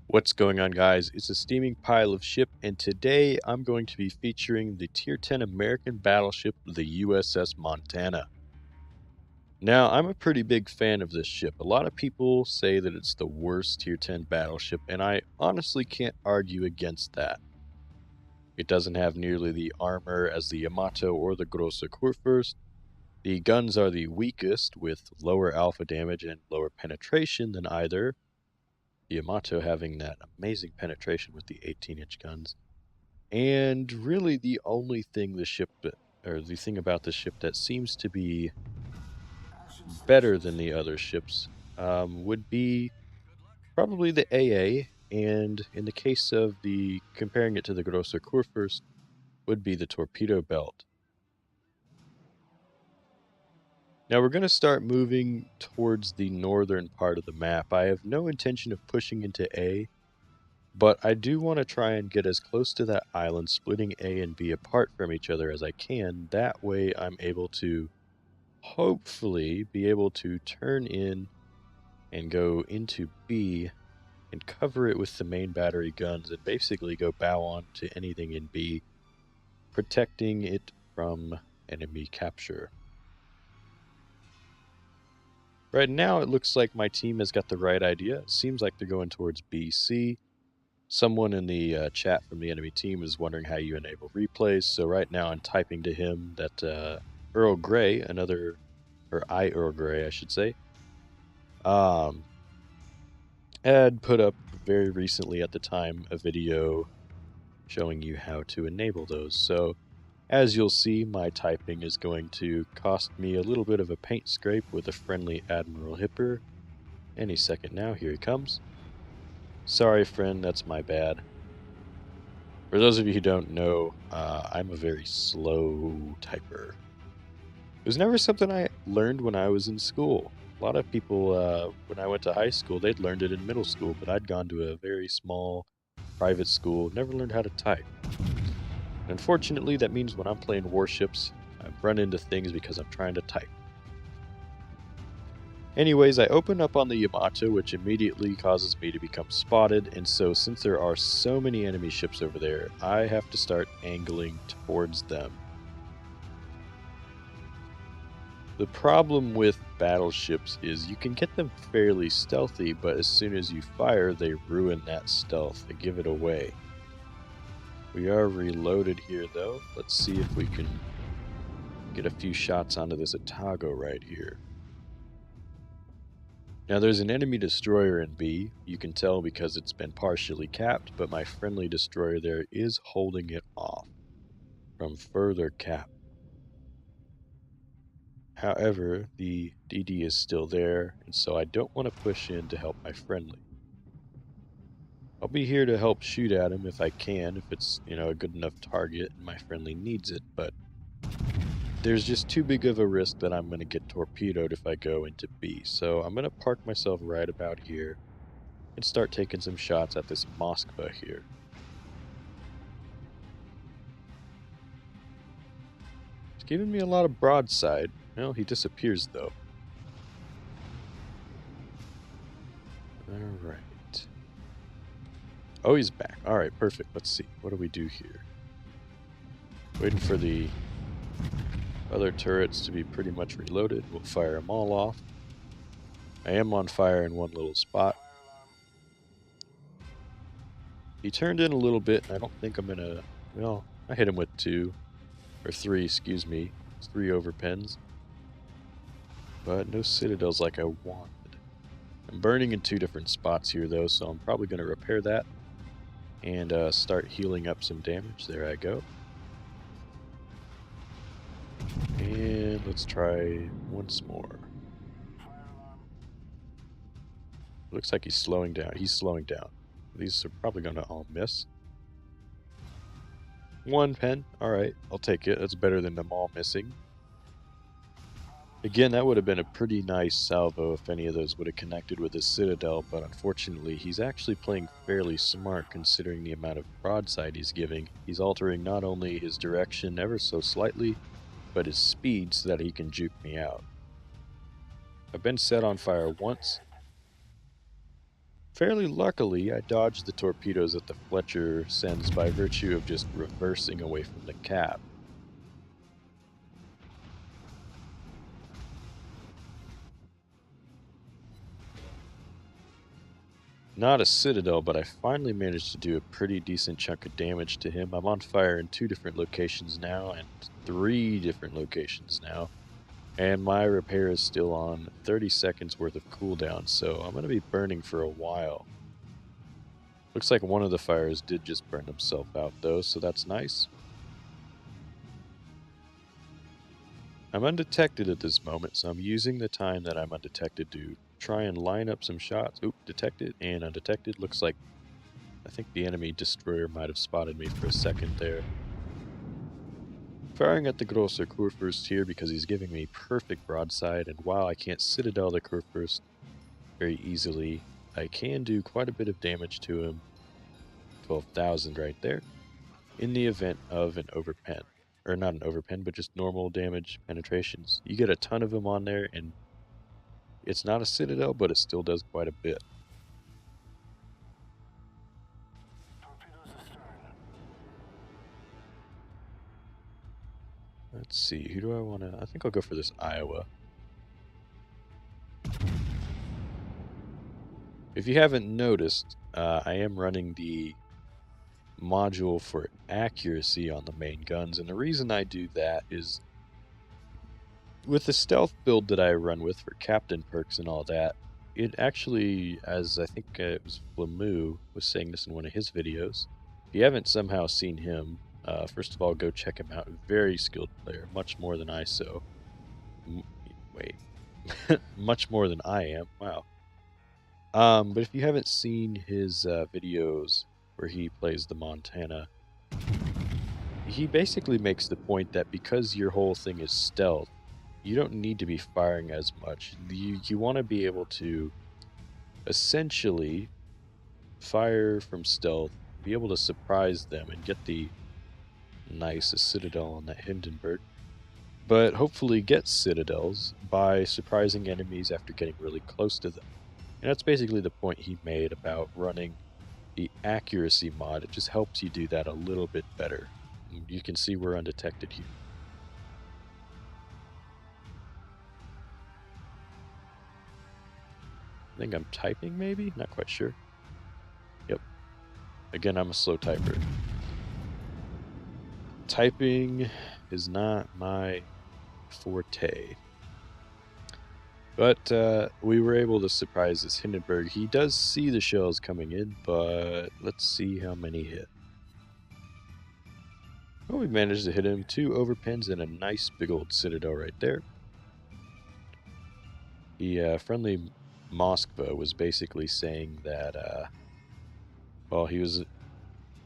What's going on, guys? It's a steaming pile of ship, and today I'm going to be featuring the Tier 10 American battleship, the USS Montana. Now, I'm a pretty big fan of this ship. A lot of people say that it's the worst Tier 10 battleship, and I honestly can't argue against that. It doesn't have nearly the armor as the Yamato or the Grosse Kurfürst. The guns are the weakest, with lower alpha damage and lower penetration than either. The Yamato having that amazing penetration with the 18-inch guns. And really the only thing the thing about the ship that seems to be better than the other ships would be probably the AA, and in the case of the comparing it to the Grosse Kurfürst, would be the torpedo belt. Now we're going to start moving towards the northern part of the map. I have no intention of pushing into A, but I do want to try and get as close to that island, splitting A and B apart from each other as I can. That way I'm able to hopefully be able to turn in and go into B and cover it with the main battery guns and basically go bow on to anything in B, protecting it from enemy capture. Right now it looks like my team has got the right idea. It seems like they're going towards BC. Someone in the chat from the enemy team is wondering how you enable replays, so right now I'm typing to him that Earl Grey, Earl Grey I should say, had put up very recently at the time a video showing you how to enable those. So as you'll see, my typing is going to cost me a little bit of a paint scrape with a friendly Admiral Hipper. Any second now, here he comes. Sorry friend, that's my bad. For those of you who don't know, I'm a very slow typer. It was never something I learned when I was in school. A lot of people, when I went to high school, they'd learned it in middle school, but I'd gone to a very small private school, never learned how to type. And unfortunately, that means when I'm playing warships, I've run into things because I'm trying to type. Anyways, I open up on the Yamato, which immediately causes me to become spotted, and so since there are so many enemy ships over there, I have to start angling towards them. The problem with battleships is you can get them fairly stealthy, but as soon as you fire, they ruin that stealth. They give it away. We are reloaded here, though. Let's see if we can get a few shots onto this Otago right here. Now there's an enemy destroyer in B. You can tell because it's been partially capped, but my friendly destroyer there is holding it off from further cap. However, the DD is still there, and so I don't want to push in to help my friendly. I'll be here to help shoot at him if I can, if it's, a good enough target and my friendly needs it, but there's just too big of a risk that I'm going to get torpedoed if I go into B. So I'm going to park myself right about here and start taking some shots at this Moskva here. He's giving me a lot of broadside. Well, he disappears though. Alright. Oh, he's back. Alright, perfect. Let's see. What do we do here? Waiting for the other turrets to be pretty much reloaded. We'll fire them all off. I am on fire in one little spot. He turned in a little bit, and I don't think I'm gonna... Well, I hit him with 3 excuse me. It's 3 overpins. But no citadels like I wanted. I'm burning in 2 different spots here though, so I'm probably gonna repair that and start healing up some damage. There I go. And let's try once more. Looks like he's slowing down. He's slowing down. These are probably going to all miss. 1 pen. Alright, I'll take it. That's better than them all missing. Again, that would have been a pretty nice salvo if any of those would have connected with his citadel, but unfortunately he's actually playing fairly smart considering the amount of broadside he's giving. He's altering not only his direction ever so slightly, but his speed so that he can juke me out. I've been set on fire once. Fairly luckily, I dodged the torpedoes that the Fletcher sends by virtue of just reversing away from the cap. Not a citadel, but I finally managed to do a pretty decent chunk of damage to him. I'm on fire in 2 different locations now, and 3 different locations now. And my repair is still on 30 seconds worth of cooldown, so I'm going to be burning for a while. Looks like one of the fires did just burn himself out though, so that's nice. I'm undetected at this moment, so I'm using the time that I'm undetected to try and line up some shots. Oop, detected and undetected. Looks like I think the enemy destroyer might have spotted me for a second there. Firing at the Grosser Kurfürst here because he's giving me perfect broadside, and while I can't citadel the Kurfürst very easily, I can do quite a bit of damage to him. 12,000 right there, in the event of an overpen. Or not an overpen, but just normal damage penetrations. You get a ton of them on there, and it's not a citadel, but it still does quite a bit. Let's see, who do I want to... I think I'll go for this Iowa. If you haven't noticed, I am running the module for accuracy on the main guns, and the reason I do that is with the stealth build that I run with for captain perks and all that, it actually, as I think it was Flamu was saying this in one of his videos, if you haven't somehow seen him, first of all, go check him out. Very skilled player, much more than wait, much more than I am. Wow. But if you haven't seen his videos where he plays the Montana, he basically makes the point that because your whole thing is stealth, you don't need to be firing as much. You want to be able to essentially fire from stealth, be able to surprise them and get the nice citadel on that Hindenburg, but hopefully get citadels by surprising enemies after getting really close to them. And that's basically the point he made about running the accuracy mod. It just helps you do that a little bit better. You can see we're undetected here. I think I'm typing maybe? Not quite sure. Yep. Again, I'm a slow typer. Typing is not my forte. But we were able to surprise this Hindenburg. He does see the shells coming in, but let's see how many hit. Well, we managed to hit him 2 overpens and a nice big old citadel right there. The friendly Moskva was basically saying that, well, he was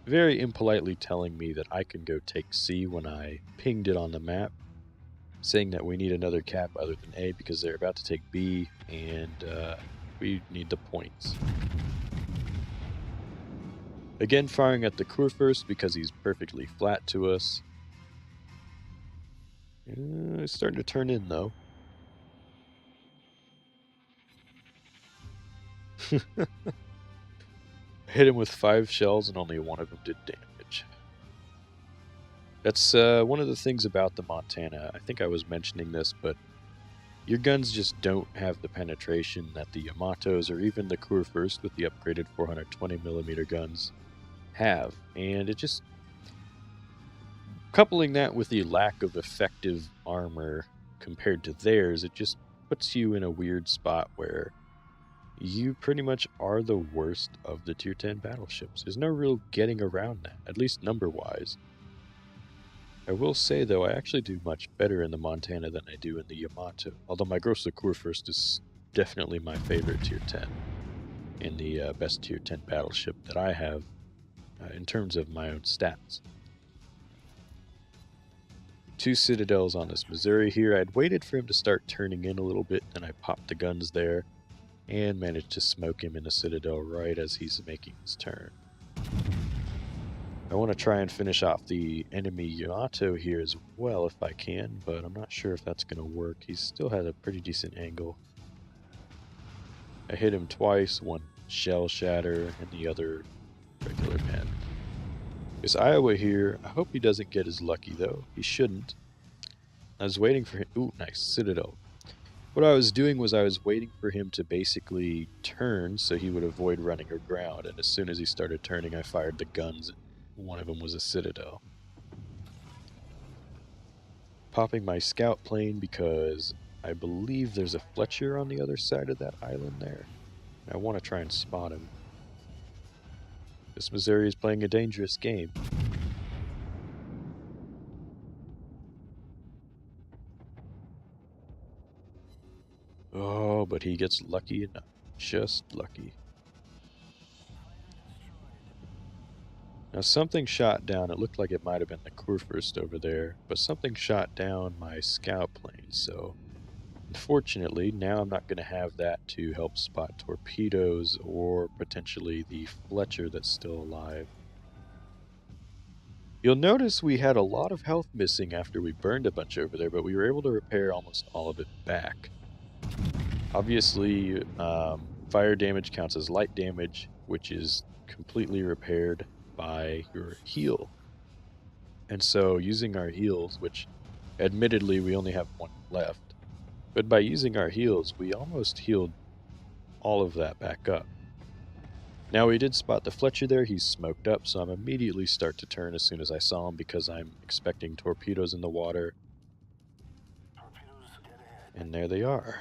very impolitely telling me that I can go take C when I pinged it on the map, saying that we need another cap other than A because they're about to take B, and we need the points. Again, firing at the Kurfürst because he's perfectly flat to us. It's starting to turn in, though. Hit him with 5 shells and only one of them did damage. That's one of the things about the Montana. I think I was mentioning this, but your guns just don't have the penetration that the Yamatos or even the Kurfürst with the upgraded 420mm guns have. And it just... coupling that with the lack of effective armor compared to theirs, it just puts you in a weird spot where you pretty much are the worst of the Tier 10 battleships. There's no real getting around that, at least number-wise. I will say, though, I actually do much better in the Montana than I do in the Yamato, although my Grosser Kurfürst is definitely my favorite Tier 10 and the best Tier 10 battleship that I have in terms of my own stats. 2 citadels on this Missouri here. I'd waited for him to start turning in a little bit, and I popped the guns there and managed to smoke him in the citadel right as he's making his turn. I want to try and finish off the enemy Yamato here as well if I can, but I'm not sure if that's going to work. He still has a pretty decent angle. I hit him twice, 1 shell shatter, and the other regular men. This Iowa here, I hope he doesn't get as lucky though. He shouldn't. I was waiting for him. Ooh, nice Citadel. What I was doing was I was waiting for him to basically turn so he would avoid running aground, and as soon as he started turning, I fired the guns. One of them was a Citadel. Popping my scout plane because I believe there's a Fletcher on the other side of that island there. I want to try and spot him. This Missouri is playing a dangerous game. Oh, but he gets lucky enough. Just lucky. Now something shot down, it looked like it might have been the Kurfürst over there, but something shot down my scout plane, so unfortunately now I'm not going to have that to help spot torpedoes or potentially the Fletcher that's still alive. You'll notice we had a lot of health missing after we burned a bunch over there, but we were able to repair almost all of it back. Obviously, fire damage counts as light damage, which is completely repaired by your heal. And so using our heals, which admittedly we only have one left, but by using our heals, we almost healed all of that back up. Now we did spot the Fletcher there, he's smoked up, so I'm immediately start to turn as soon as I saw him because I'm expecting torpedoes in the water. And there they are.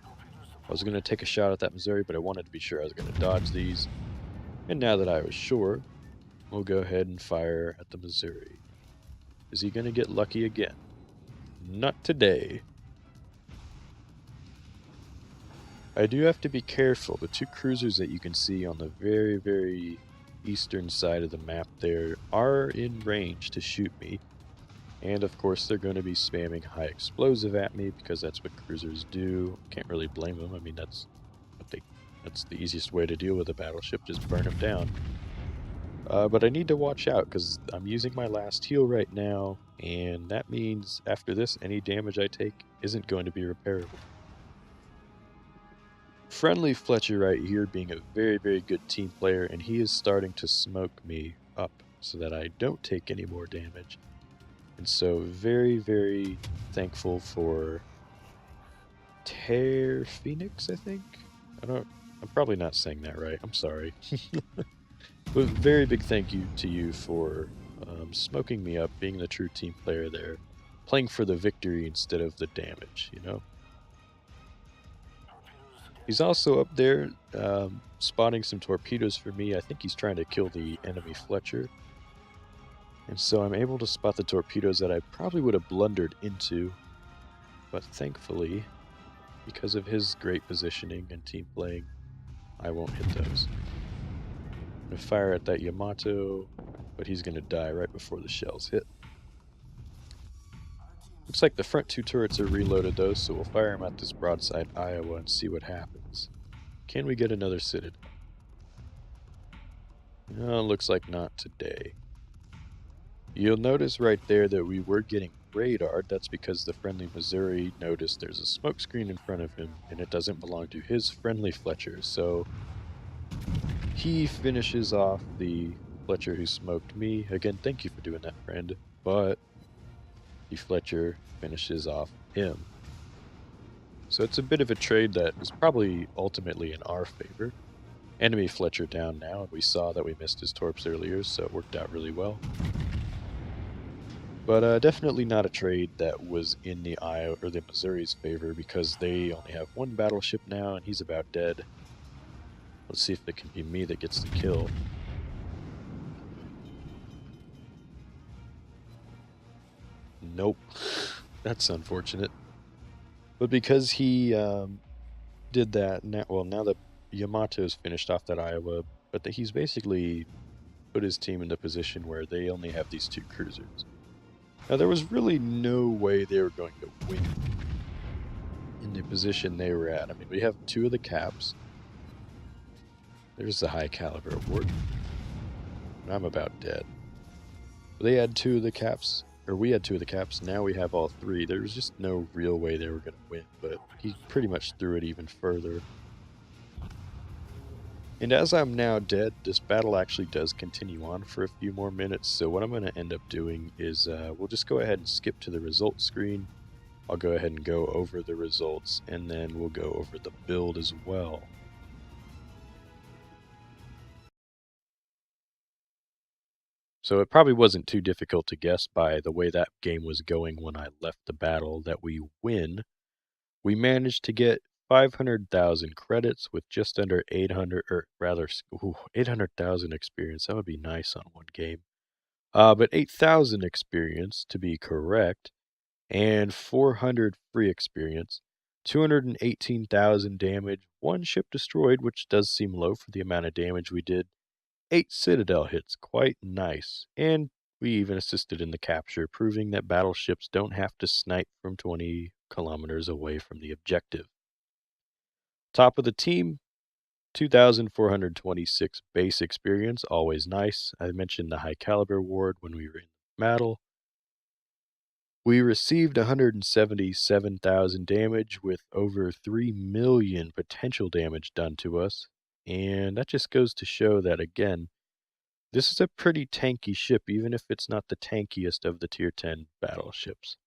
I was going to take a shot at that Missouri, but I wanted to be sure I was going to dodge these. And now that I was sure, we'll go ahead and fire at the Missouri. Is he going to get lucky again? Not today. I do have to be careful. The two cruisers that you can see on the very, very eastern side of the map there are in range to shoot me. And of course they're going to be spamming high explosive at me because that's what cruisers do. Can't really blame them. I mean, that's the easiest way to deal with a battleship, just burn them down. But I need to watch out because I'm using my last heal right now, and that means after this, any damage I take isn't going to be repairable. Friendly Fletcher right here being a very, very good team player, and he is starting to smoke me up so that I don't take any more damage. And so very, very thankful for Tear Phoenix, I think? I'm probably not saying that right. I'm sorry. But very big thank you to you for smoking me up, being the true team player there, playing for the victory instead of the damage, you know? He's also up there spotting some torpedoes for me. I think he's trying to kill the enemy Fletcher. And so I'm able to spot the torpedoes that I probably would have blundered into. But thankfully, because of his great positioning and team playing, I won't hit those. I'm going to fire at that Yamato, but he's going to die right before the shells hit. Looks like the front two turrets are reloaded though, so we'll fire them at this broadside Iowa and see what happens. Can we get another Citadel? No, looks like not today. You'll notice right there that we were getting radared. That's because the friendly Missouri noticed there's a smoke screen in front of him and it doesn't belong to his friendly Fletcher, so he finishes off the Fletcher who smoked me. Again, thank you for doing that, friend, but the Fletcher finishes off him. So it's a bit of a trade that was probably ultimately in our favor. Enemy Fletcher down now, and we saw that we missed his torps earlier, so it worked out really well. But definitely not a trade that was in the Iowa or the Missouri's favor because they only have one battleship now and he's about dead. Let's see if it can be me that gets the kill. Nope. That's unfortunate. But because he did that, now that Yamato's finished off that Iowa, but he's basically put his team in the position where they only have these two cruisers. Now, there was really no way they were going to win in the position they were at. I mean, we have two of the caps. There's the high caliber award. I'm about dead. They had two of the caps, or we had two of the caps. Now we have all three. There was just no real way they were going to win, but he pretty much threw it even further. And as I'm now dead, this battle actually does continue on for a few more minutes, so what I'm going to end up doing is we'll just go ahead and skip to the results screen. I'll go ahead and go over the results, and then we'll go over the build as well. So it probably wasn't too difficult to guess by the way that game was going when I left the battle that we win. We managed to get 500,000 credits with just under 800, or rather, 800,000 experience. That would be nice on one game. But 8,000 experience to be correct, and 400 free experience, 218,000 damage, one ship destroyed, which does seem low for the amount of damage we did, 8 citadel hits, quite nice, and we even assisted in the capture, proving that battleships don't have to snipe from 20 kilometers away from the objective. Top of the team, 2,426 base experience, always nice. I mentioned the high caliber award when we were in battle. We received 177,000 damage with over 3 million potential damage done to us, and that just goes to show that, again, this is a pretty tanky ship, even if it's not the tankiest of the Tier 10 battleships.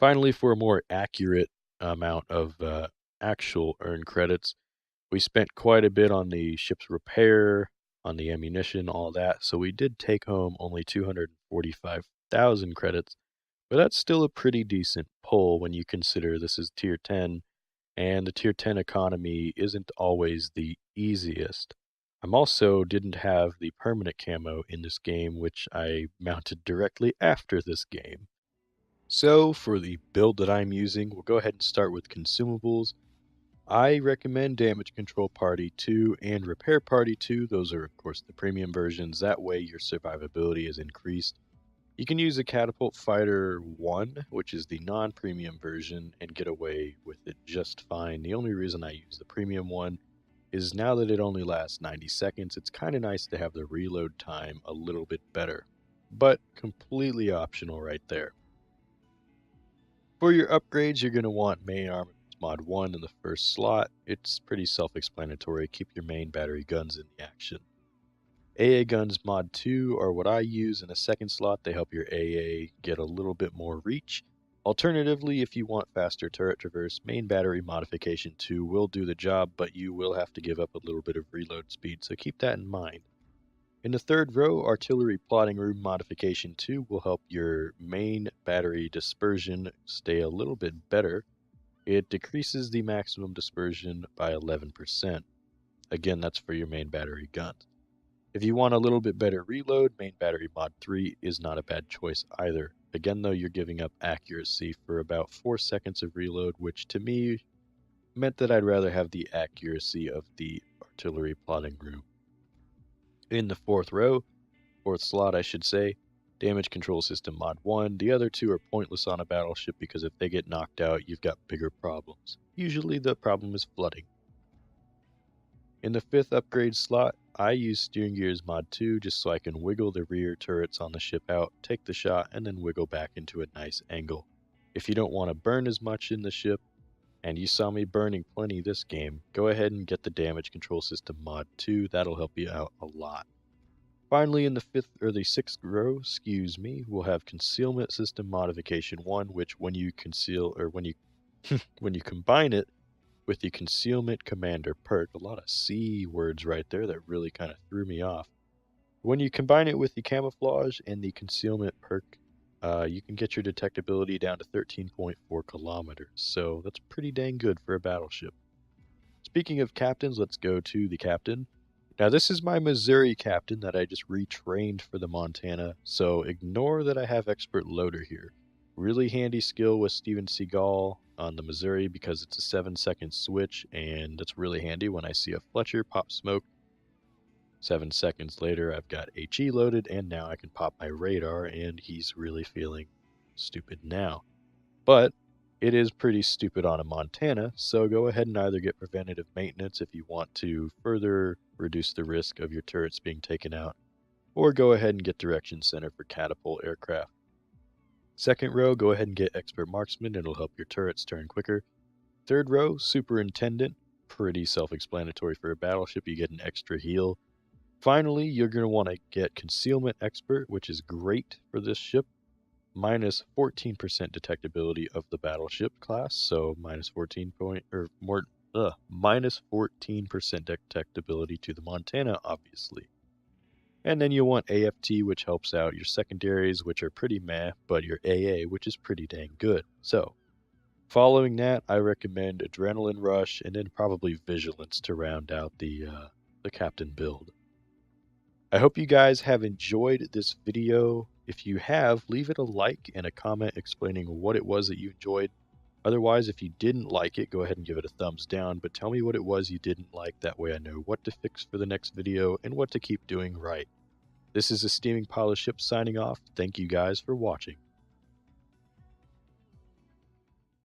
Finally, for a more accurate amount of actual earned credits, we spent quite a bit on the ship's repair, on the ammunition, all that, so we did take home only 245,000 credits, but that's still a pretty decent pull when you consider this is Tier 10, and the Tier 10 economy isn't always the easiest. I'm also didn't have the permanent camo in this game, which I mounted directly after this game. So for the build that I'm using, we'll go ahead and start with consumables. I recommend Damage Control Party 2 and Repair Party 2. Those are, of course, the premium versions. That way your survivability is increased. You can use a Catapult Fighter 1, which is the non-premium version, and get away with it just fine. The only reason I use the premium one is now that it only lasts 90 seconds, it's kind of nice to have the reload time a little bit better. But completely optional right there. For your upgrades, you're going to want Main Armament Mod 1 in the first slot. It's pretty self-explanatory. Keep your main battery guns in the action. AA Guns Mod 2 are what I use in a second slot. They help your AA get a little bit more reach. Alternatively, if you want faster turret traverse, Main Battery Modification 2 will do the job, but you will have to give up a little bit of reload speed, so keep that in mind. In the third row, Artillery Plotting Room Modification 2 will help your main battery dispersion stay a little bit better. It decreases the maximum dispersion by 11%. Again, that's for your main battery guns. If you want a little bit better reload, Main Battery Mod 3 is not a bad choice either. Again, though, you're giving up accuracy for about 4 seconds of reload, which to me meant that I'd rather have the accuracy of the Artillery Plotting Room. In the fourth slot, I should say, Damage Control System Mod 1. The other two are pointless on a battleship because if they get knocked out, you've got bigger problems. Usually the problem is flooding. In the fifth upgrade slot, I use Steering Gears Mod 2 just so I can wiggle the rear turrets on the ship out, take the shot, and then wiggle back into a nice angle. If you don't want to burn as much in the ship, and you saw me burning plenty this game, go ahead and get the Damage Control System Mod 2. That'll help you out a lot. Finally, in the sixth row, we'll have Concealment System Modification 1, which when you when you combine it with the Concealment Commander perk, a lot of C words right there that really kind of threw me off. When you combine it with the Camouflage and the Concealment perk, you can get your detectability down to 13.4 kilometers, so that's pretty dang good for a battleship. Speaking of captains, let's go to the captain. Now, this is my Missouri captain that I just retrained for the Montana, so ignore that I have Expert Loader here. Really handy skill with Steven Seagal on the Missouri because it's a 7-second switch, and that's really handy when I see a Fletcher pop smoke. 7 seconds later, I've got HE loaded, and now I can pop my radar, and he's really feeling stupid now. But it is pretty stupid on a Montana, so go ahead and either get preventative maintenance if you want to further reduce the risk of your turrets being taken out, or go ahead and get Direction Center for catapult aircraft. Second row, go ahead and get Expert Marksman, it'll help your turrets turn quicker. Third row, Superintendent. pretty self-explanatory for a battleship. You get an extra heal. Finally, you're going to want to get Concealment Expert, which is great for this ship. Minus 14% detectability of the battleship class, so minus 14 point or more minus 14% detectability to the Montana, obviously. And then you want AFT, which helps out your secondaries, which are pretty meh, but your AA, which is pretty dang good. So, following that, I recommend Adrenaline Rush and then probably Vigilance to round out the captain build. I hope you guys have enjoyed this video. If you have, leave it a like and a comment explaining what it was that you enjoyed. Otherwise, if you didn't like it, go ahead and give it a thumbs down, but tell me what it was you didn't like. That way I know what to fix for the next video and what to keep doing right. This is a Steaming Pile of Ships signing off. Thank you guys for watching.